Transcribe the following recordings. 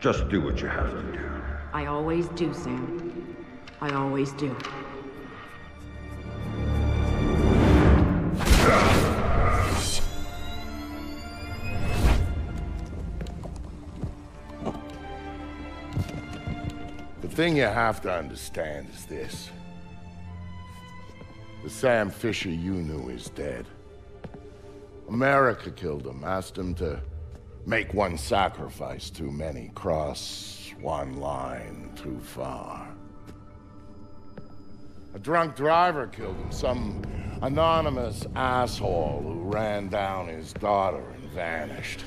Just do what you have to do. I always do, Sam. I always do. The thing you have to understand is this. The Sam Fisher you knew is dead. America killed him, asked him to make one sacrifice too many, cross one line too far. A drunk driver killed him, some anonymous asshole who ran down his daughter and vanished.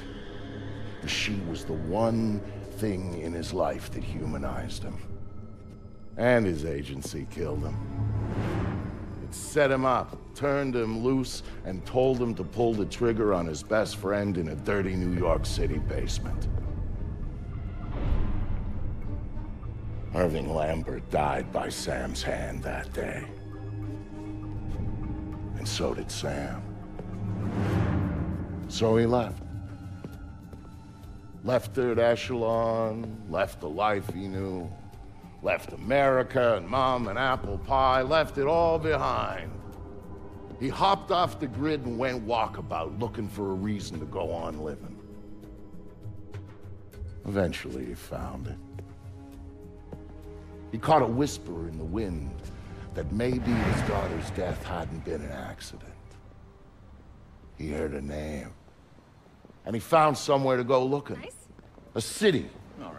She was the one thing in his life that humanized him. And his agency killed him. It set him up, turned him loose, and told him to pull the trigger on his best friend in a dirty New York City basement. Irving Lambert died by Sam's hand that day. And so did Sam. So he left. Left Third Echelon, left the life he knew, left America and Mom and apple pie, left it all behind. He hopped off the grid and went walkabout, looking for a reason to go on living. Eventually he found it. He caught a whisper in the wind that maybe his daughter's death hadn't been an accident. He heard a name. And he found somewhere to go looking. Nice. A city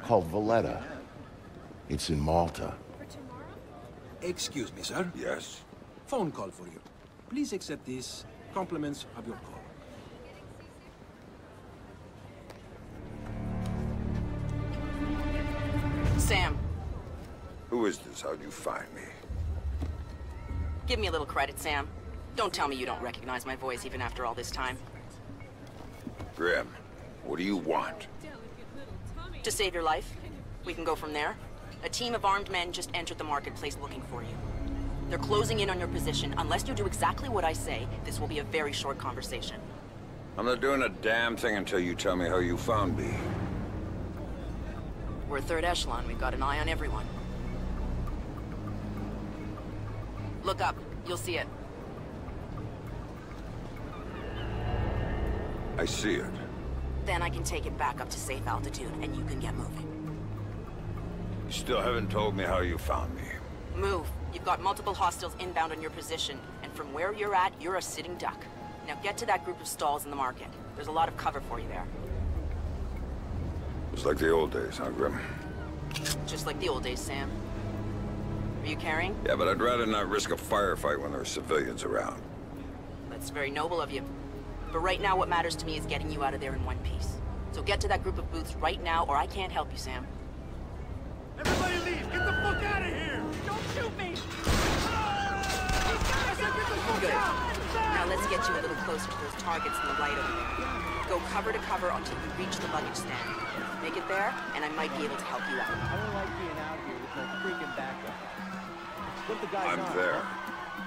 called Valletta. It's in Malta. For tomorrow? Excuse me, sir. Yes? Phone call for you. Please accept this. Compliments of your call. Sam. Who is this? How'd you find me? Give me a little credit, Sam. Don't tell me you don't recognize my voice even after all this time. Grim, what do you want? To save your life. We can go from there. A team of armed men just entered the marketplace looking for you. They're closing in on your position. Unless you do exactly what I say, this will be a very short conversation. I'm not doing a damn thing until you tell me how you found me. We're Third Echelon. We've got an eye on everyone. Look up. You'll see it. I see it. Then I can take it back up to safe altitude, and you can get moving. You still haven't told me how you found me. Move. You've got multiple hostiles inbound on your position, and from where you're at, you're a sitting duck. Now get to that group of stalls in the market. There's a lot of cover for you there. It's like the old days, huh, Grim? Just like the old days, Sam. Are you carrying? Yeah, but I'd rather not risk a firefight when there are civilians around. That's very noble of you. But right now, what matters to me is getting you out of there in one piece. So get to that group of booths right now, or I can't help you, Sam. Everybody leave! Get the fuck out of here! Don't shoot me! Good. Now let's get you a little closer to those targets in the light over there. Go cover to cover until you reach the luggage stand. Make it there, and I might be able to help you out. I don't like being out here with no freaking backup. What the guy's I'm there.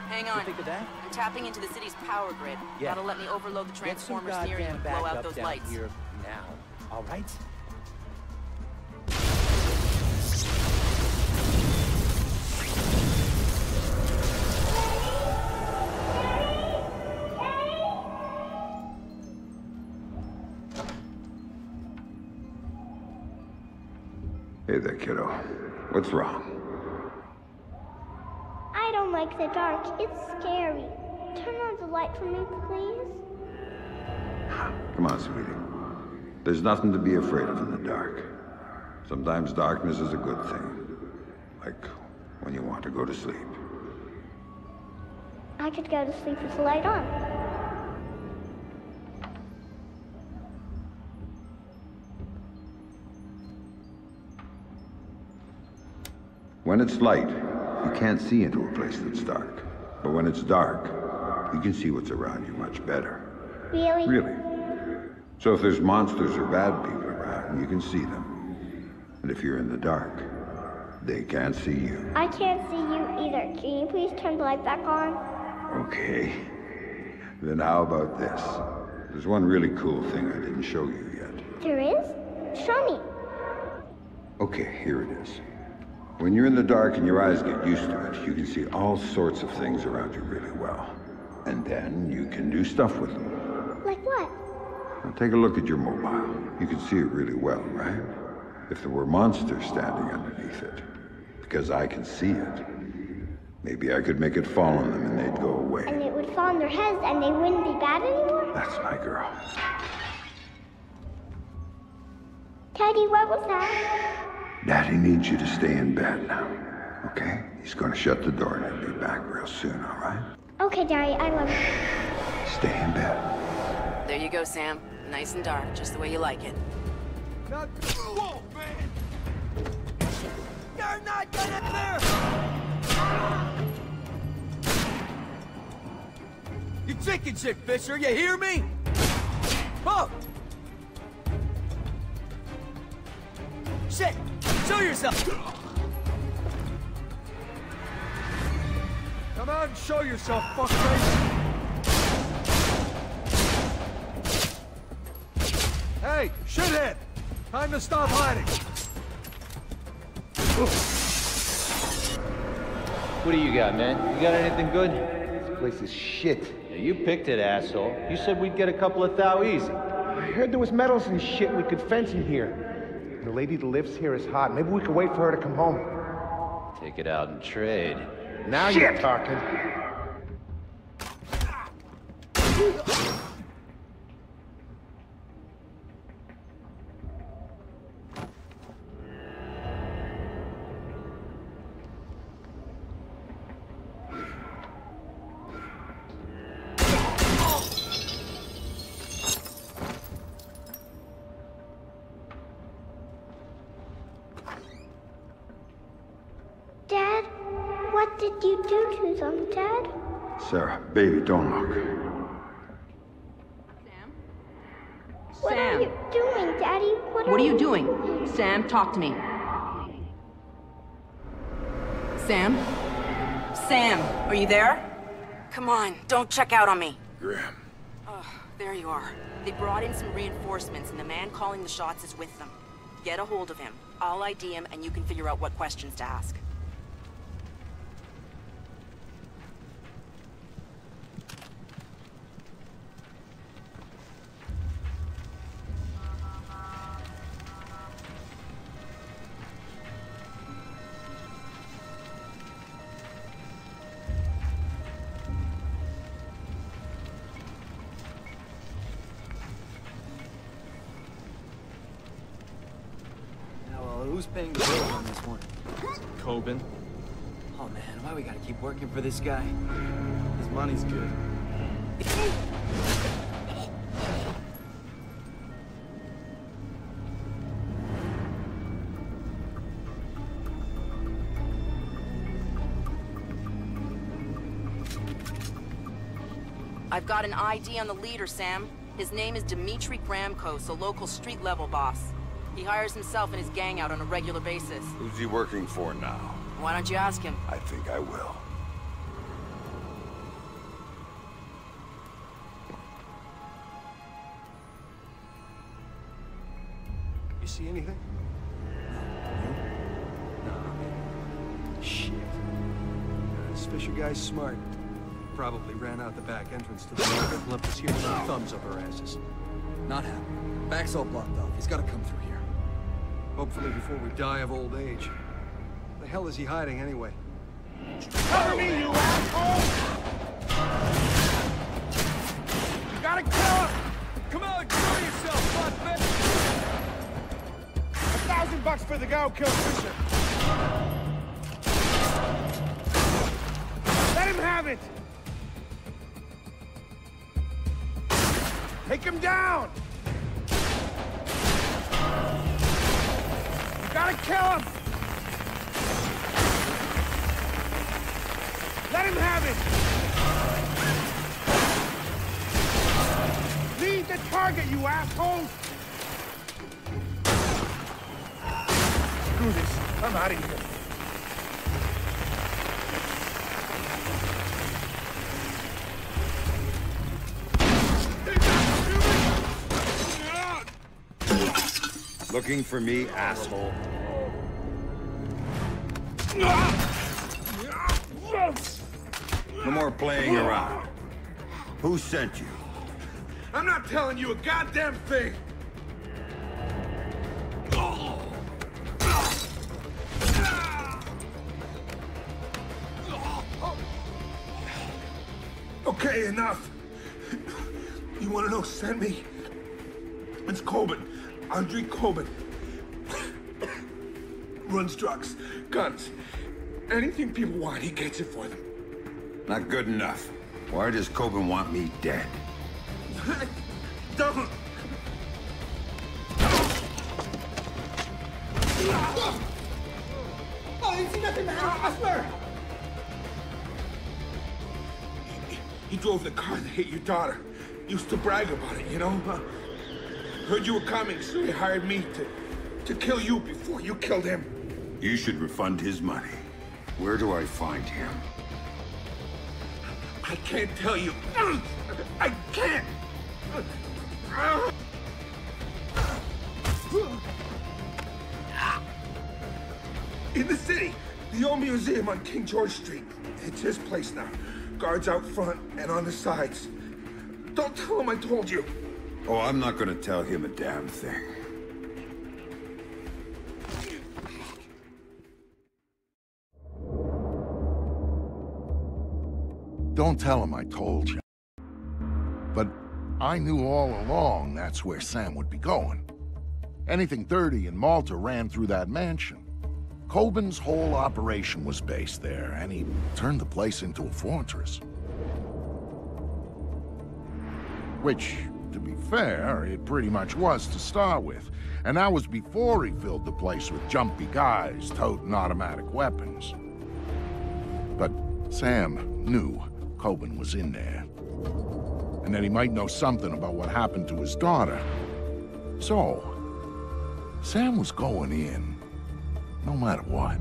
Hang You on. think of that? I'm tapping into the city's power grid. Yeah. That'll let me overload the Get some transformers near you goddamn and blow out backup those down lights. here now, all right? Hey there, kiddo. What's wrong? I don't like the dark. It's scary. Turn on the light for me, please. Come on, sweetie. There's nothing to be afraid of in the dark. Sometimes darkness is a good thing. Like when you want to go to sleep. I could go to sleep with the light on. When it's light, you can't see into a place that's dark. But when it's dark, you can see what's around you much better. Really? Really. So if there's monsters or bad people around, you can see them. And if you're in the dark, they can't see you. I can't see you either. Can you please turn the light back on? Okay. Then how about this? There's one really cool thing I didn't show you yet. There is? Show me. Okay, here it is. When you're in the dark and your eyes get used to it, you can see all sorts of things around you really well. And then you can do stuff with them. Like what? Now take a look at your mobile. You can see it really well, right? If there were monsters standing underneath it, because I can see it, maybe I could make it fall on them and they'd go away. And it would fall on their heads and they wouldn't be bad anymore? That's my girl. Daddy, what was that? Daddy needs you to stay in bed now, okay? He's gonna shut the door and he'll be back real soon, all right? Okay, Daddy, I love you. Stay in bed. There you go, Sam. Nice and dark, just the way you like it. Not... Whoa, man! You're not gonna there! You chicken shit, Fisher, you hear me? Oh! Shit! Show yourself! Come on, show yourself, fuckface! Hey, shithead! Time to stop hiding! What do you got, man? You got anything good? This place is shit. Yeah, you picked it, asshole. You said we'd get a couple of thou easy. I heard there was metals and shit we could fence in here. The lady that lives here is hot. Maybe we could wait for her to come home. Take it out and trade. Now you're talking. Dad, what did you do to them, Dad? Sarah, baby, don't look. Sam? What Sam, are you doing, Daddy? what are you doing? Sam, talk to me. Sam? Sam, are you there? Come on, don't check out on me. Graham. Oh, there you are. They brought in some reinforcements, and the man calling the shots is with them. Get a hold of him. I'll ID him, and you can figure out what questions to ask. Who's paying the bill on this one? Coben. Oh man, why we gotta keep working for this guy? His money's good. I've got an ID on the leader, Sam. His name is Dimitri Gramkos, a local street-level boss. He hires himself and his gang out on a regular basis. Who's he working for now? Why don't you ask him? I think I will. You see anything? No. Shit. This Fisher guy's smart. Probably ran out the back entrance to the market and left us here with our thumbs up our asses. Not happening. Back's all blocked off. He's got to come through here. Hopefully before we die of old age. The hell is he hiding anyway? Cover me, you asshole! You gotta kill him! Come on, show yourself, fuckface! $1,000 for the guy who killed Fisher. Let him have it! Take him down! You gotta kill him! Let him have it! Leave the target, you assholes! Screw this. I'm out of here. Looking for me, asshole? No more playing around. Who sent you? I'm not telling you a goddamn thing! Okay, enough. You wanna know who sent me? It's Coben. Andre Coben. Runs drugs, guns. Anything people want, he gets it for them. Not good enough. Why does Coben want me dead? Don't! Oh, I didn't see nothing, man. I swear. He drove the car that hit your daughter. Used to brag about it, you know? Heard you were coming, so he hired me to kill you before you killed him. You should refund his money. Where do I find him? I can't tell you. I can't! In the city, the old museum on King George Street. It's his place now. Guards out front and on the sides. Don't tell him I told you. Oh, I'm not gonna tell him a damn thing. Don't tell him I told you. But I knew all along that's where Sam would be going. Anything dirty in Malta ran through that mansion. Coben's whole operation was based there, and he turned the place into a fortress. Which, to be fair, it pretty much was to start with. And that was before he filled the place with jumpy guys toting automatic weapons. But Sam knew Coben was in there. And that he might know something about what happened to his daughter. So, Sam was going in, no matter what.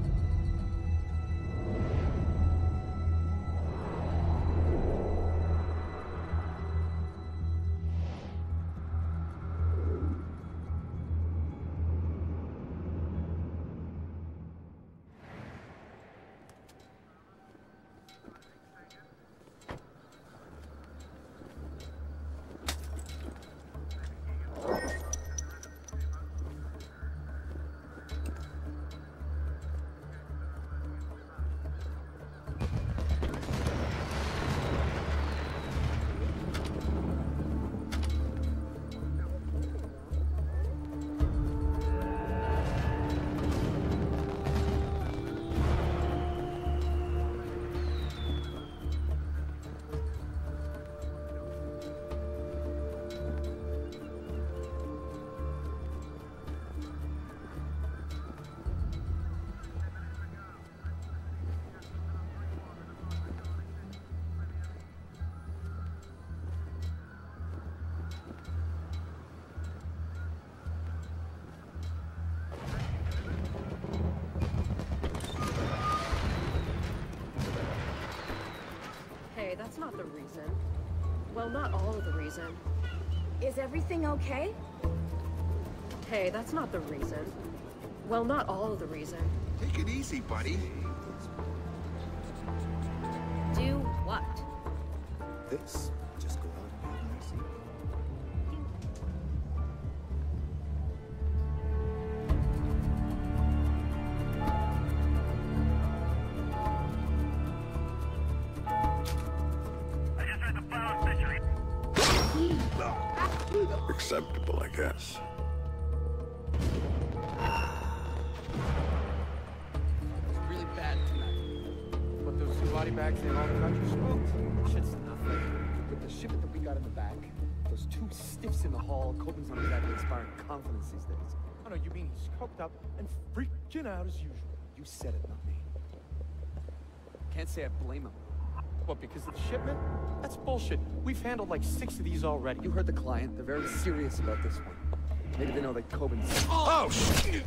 That's not the reason. Well, not all of the reason. Is everything okay? Hey, that's not the reason. Well, not all of the reason. Take it easy, buddy. Do what? This. Just go out and be easy. Acceptable, I guess. It's really bad tonight. But those 2 body bags in all the country spooked. Shit's nothing. With the shipment that we got in the back, those 2 stiffs in the hall, Coben's not exactly inspiring confidence these days. Oh no, you mean he's coked up and freaking out as usual. You said it, not me. Can't say I blame him. What, because of the shipment? That's bullshit. We've handled like 6 of these already. You heard the client. They're very serious about this one. Maybe they know that Coben's... Oh, shit!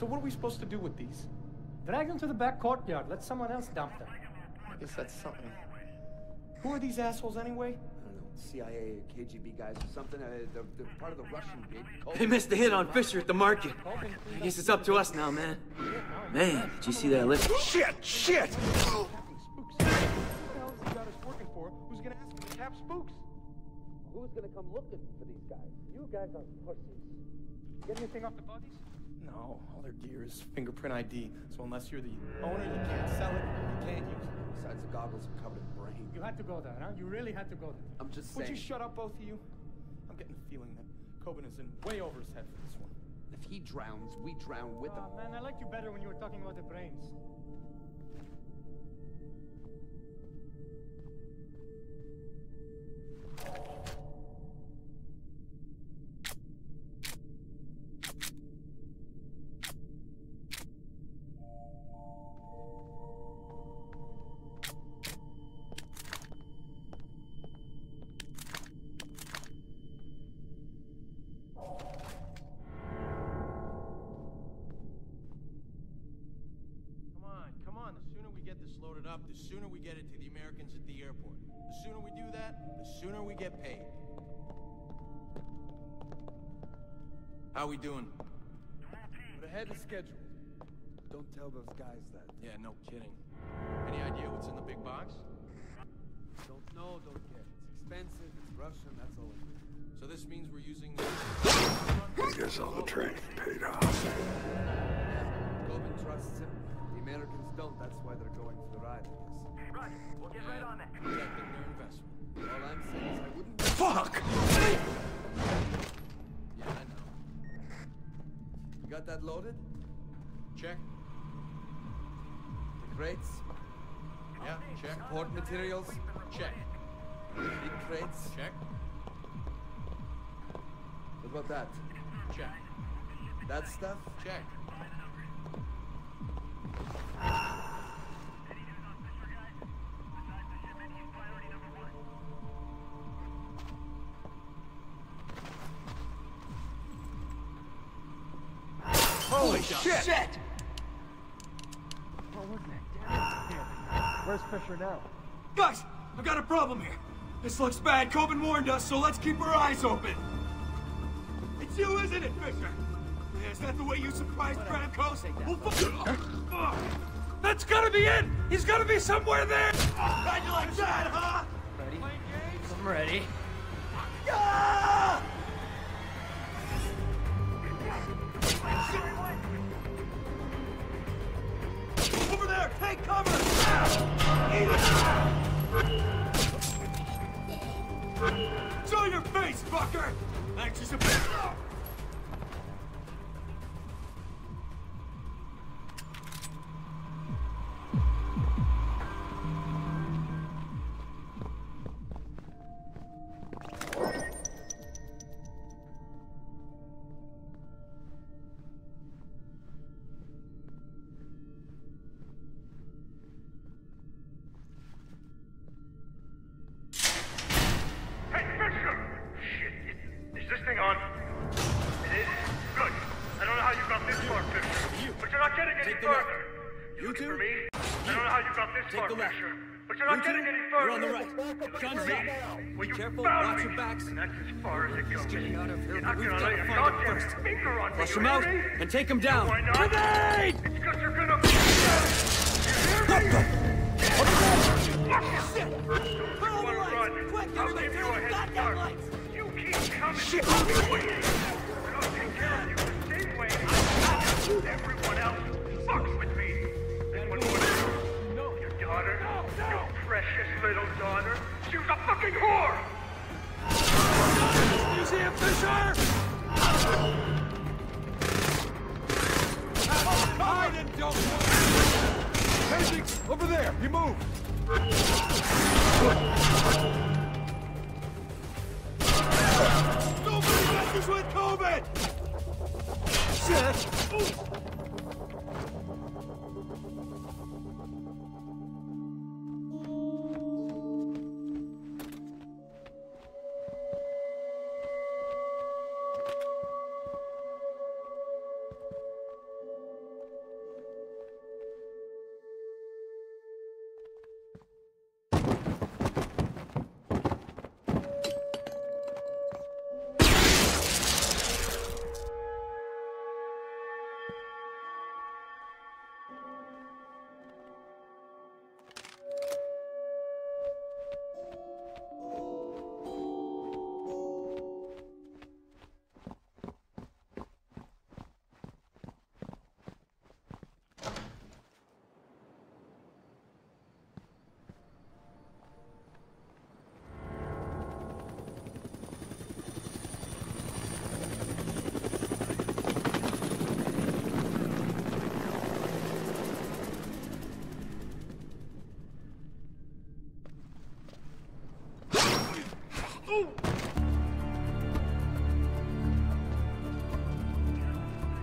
So what are we supposed to do with these? Drag them to the back courtyard. Let someone else dump them. I guess that's something. Who are these assholes anyway? I don't know, CIA or KGB guys or something. They're part of the Russian gig. They missed the hit on Fisher at the market. I guess it's up to us now, man. Man, did you see that lift? Shit! Shit! Who the hell has he got us working for? Who's gonna ask him to cap spooks? Who's gonna come looking for these guys? You guys are pussies. Get anything off the bodies? No, all their gear is fingerprint ID. So unless you're the owner, you can't sell it, you can't use it. Besides, the goggles are covered in brain. You had to go there, huh? You really had to go there. I'm just Would saying. you shut up, both of you? I'm getting the feeling that Coben is in way over his head for this one. If he drowns, we drown with him. Oh, man, I liked you better when you were talking about the brains. Loaded up, the sooner we get it to the Americans at the airport. The sooner we do that, the sooner we get paid. How we doing? We're ahead of schedule. Don't tell those guys that. Yeah, no kidding. Any idea what's in the big box? Don't know, don't get it. It's expensive, it's Russian, that's all it is. So this means we're using... I guess all the training paid off. Yeah, Coben trusts him. The Americans don't, that's why they're going for the ride, I guess. Right, we'll get right on that. Protecting their investment. All I'm saying is I wouldn't... Fuck! Yeah, I know. You got that loaded? Check. The crates? Yeah, check. Support materials? Check. Big crates? Check. What about that? Check. That stuff? Check. Holy shit! What was that? Where's Fisher now? Guys, I've got a problem here. This looks bad. Coben warned us, so let's keep our eyes open. It's you, isn't it, Fisher? Is that the way you surprised Bramco's? Well, that's gotta be it! He's gotta be somewhere there! How'd you like that, huh? Ready? I'm ready. Ah! Over there! Take cover! Show your face, fucker! Anxious a bit. Flush him out and take him down. Grenade! It's because you're gonna be What the? Shit! Turn on the lights! Quick, everybody turn the goddamn lights! You keep coming! Shit! We'll take care of you the same way everyone else fucks with me. And when your daughter, your precious little daughter, she was a fucking whore! You see him, Fisher? Hide and don't move! Basics, over there! You move! Nobody messes with COVID! Shit!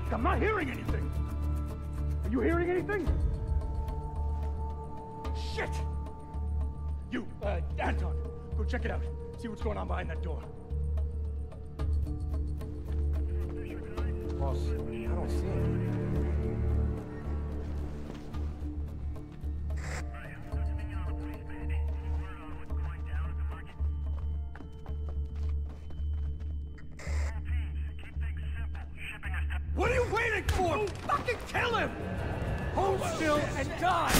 I'm not hearing anything. Are you hearing anything? Shit! You, Anton, go check it out. See what's going on behind that door. Boss, I don't see him. What are you waiting for? Fucking kill him! Hold still and die!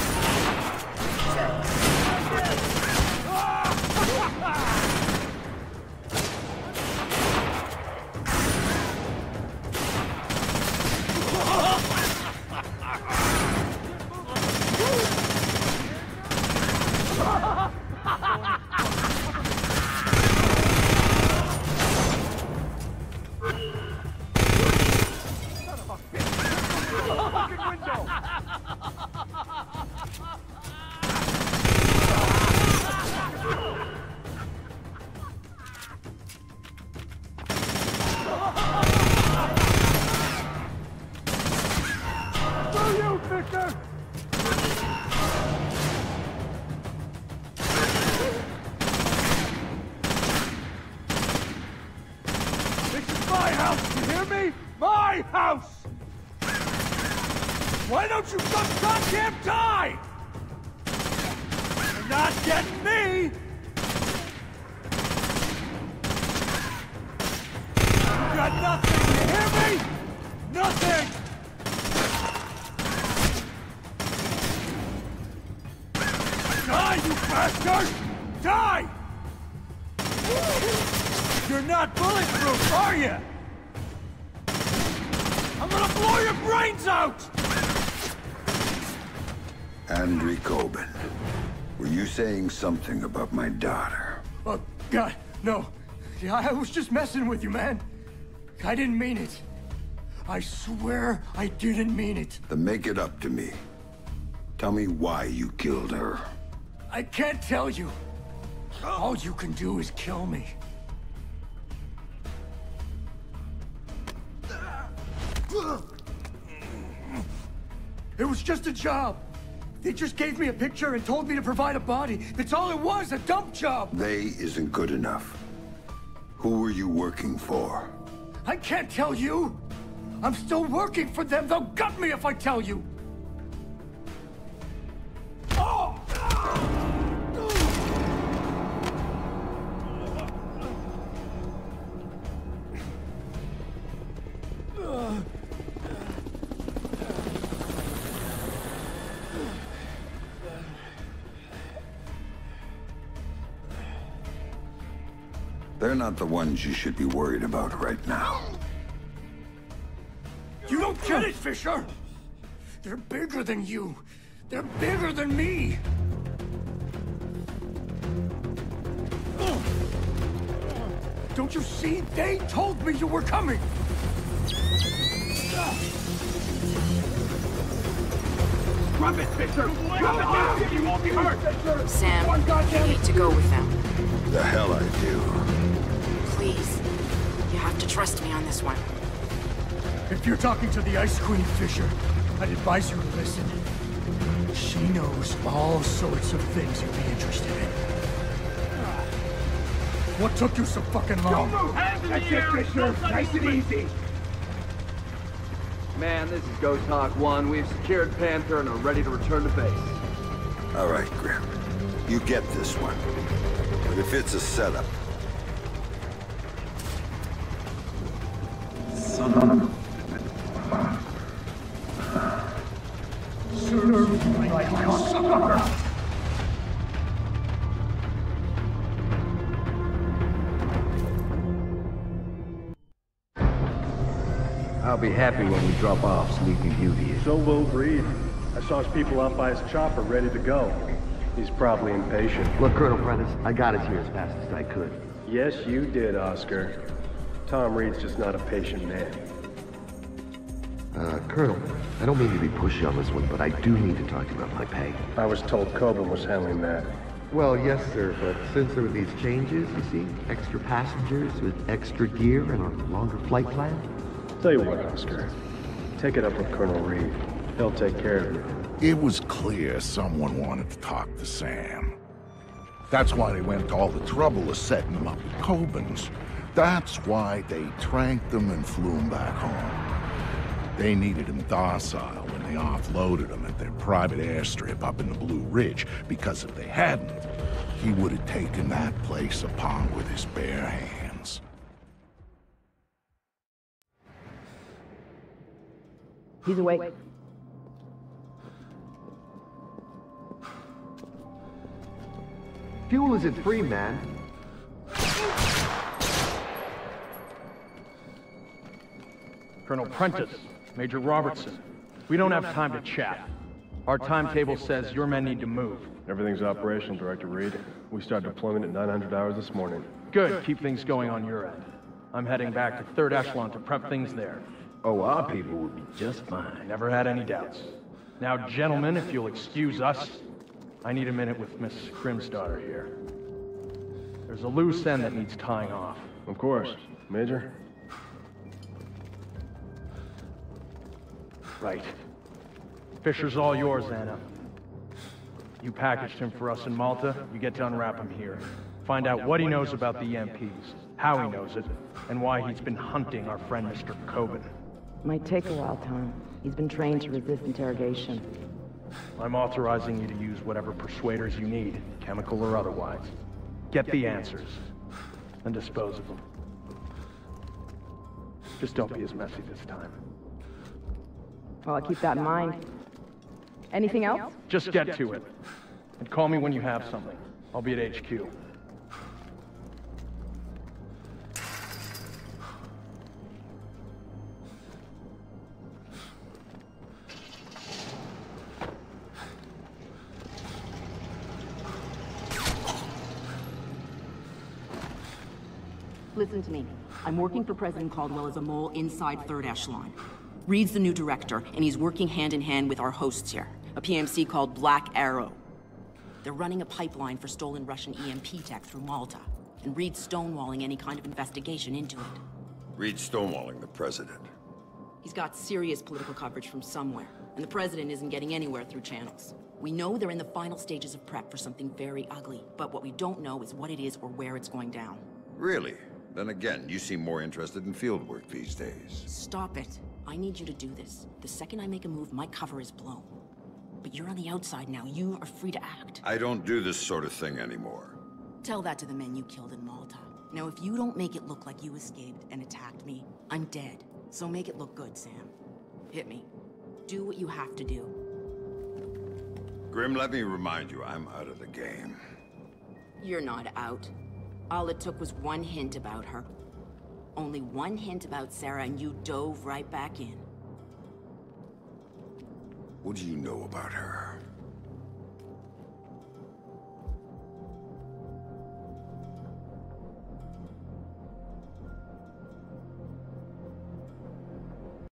Why don't you just goddamn die? You're not getting me! You got nothing, you hear me? Nothing! Die, you bastard! Die! You're not bulletproof, are you? I'm gonna blow your brains out! Andrew Coben, were you saying something about my daughter? Oh, God, no. Yeah, I was just messing with you, man. I didn't mean it. I swear I didn't mean it. Then make it up to me. Tell me why you killed her. I can't tell you. All you can do is kill me. It was just a job. They just gave me a picture and told me to provide a body. That's all it was, a dump job. They isn't good enough. Who were you working for? I can't tell you. I'm still working for them. They'll gut me if I tell you. Oh! They're not the ones you should be worried about right now. You don't get it, Fisher! They're bigger than you. They're bigger than me. Don't you see? They told me you were coming. Drop it, Fisher! Drop it! You won't be hurt! Sam, you need to go with them. The hell I do. Please. You have to trust me on this one. If you're talking to the Ice Queen, Fisher, I'd advise you to listen. She knows all sorts of things you'd be interested in. What took you so fucking long? Don't move! That's it, Fisher! Nice and easy! Man, this is Ghost Hawk 1. We've secured Panther and are ready to return to base. All right, Grim. You get this one. But if it's a setup... Son of sooner like cocksucker! I'll be happy when we drop off Sleepy Beauty. So will Reed. I saw his people out by his chopper ready to go. He's probably impatient. Look, Colonel Prentice, I got us here as fast as I could. Yes, you did, Oscar. Tom Reed's just not a patient man. Colonel, I don't mean to be pushy on this one, but I do need to talk to you about my pay. I was told Coburn was handling that. Well, yes, sir, but since there were these changes, you see, extra passengers with extra gear and a longer flight plan. Tell you what, Oscar. Take it up with Colonel Reed. He'll take care of you. It was clear someone wanted to talk to Sam. That's why they went to all the trouble of setting him up with Coburn's. That's why they tranked him and flew him back home. They needed him docile when they offloaded him at their private airstrip up in the Blue Ridge, because if they hadn't, he would have taken that place upon with his bare hands. He's awake. Fuel isn't free, man. Colonel Prentice, Major Robertson. We don't have time to chat. Our timetable says your men need to move. Everything's operational, Director Reed. We start deployment at 900 hours this morning. Good. Keep things going on your end. I'm heading back to 3rd Echelon to prep things there. Oh, our people will be just fine. Never had any doubts. Now, gentlemen, if you'll excuse us, I need a minute with Miss Grimsdaughter here. There's a loose end that needs tying off. Of course. Major? Right. Fisher's all yours, Anna. You packaged him for us in Malta, you get to unwrap him here. Find out what he knows about the EMPs, how he knows it, and why he's been hunting our friend Mr. Coburn. Might take a while, Tom. He's been trained to resist interrogation. I'm authorizing you to use whatever persuaders you need, chemical or otherwise. Get the answers, and dispose of them. Just don't be as messy this time. Well, I'll keep that in mind. Anything else? Just get to it. And call me when you have something. I'll be at HQ. Listen to me. I'm working for President Caldwell as a mole inside 3rd Echelon. Reed's the new director, and he's working hand in hand with our hosts here, a PMC called Black Arrow. They're running a pipeline for stolen Russian EMP tech through Malta, and Reed's stonewalling any kind of investigation into it. Reed's stonewalling the president. He's got serious political coverage from somewhere, and the president isn't getting anywhere through channels. We know they're in the final stages of prep for something very ugly, but what we don't know is what it is or where it's going down. Really? Then again, you seem more interested in field work these days. Stop it. I need you to do this. The second I make a move, my cover is blown. But you're on the outside now. You are free to act. I don't do this sort of thing anymore. Tell that to the men you killed in Malta. Now, if you don't make it look like you escaped and attacked me, I'm dead. So make it look good, Sam. Hit me. Do what you have to do. Grim, let me remind you, I'm out of the game. You're not out. All it took was one hint about her. Only one hint about Sarah, and you dove right back in. What do you know about her?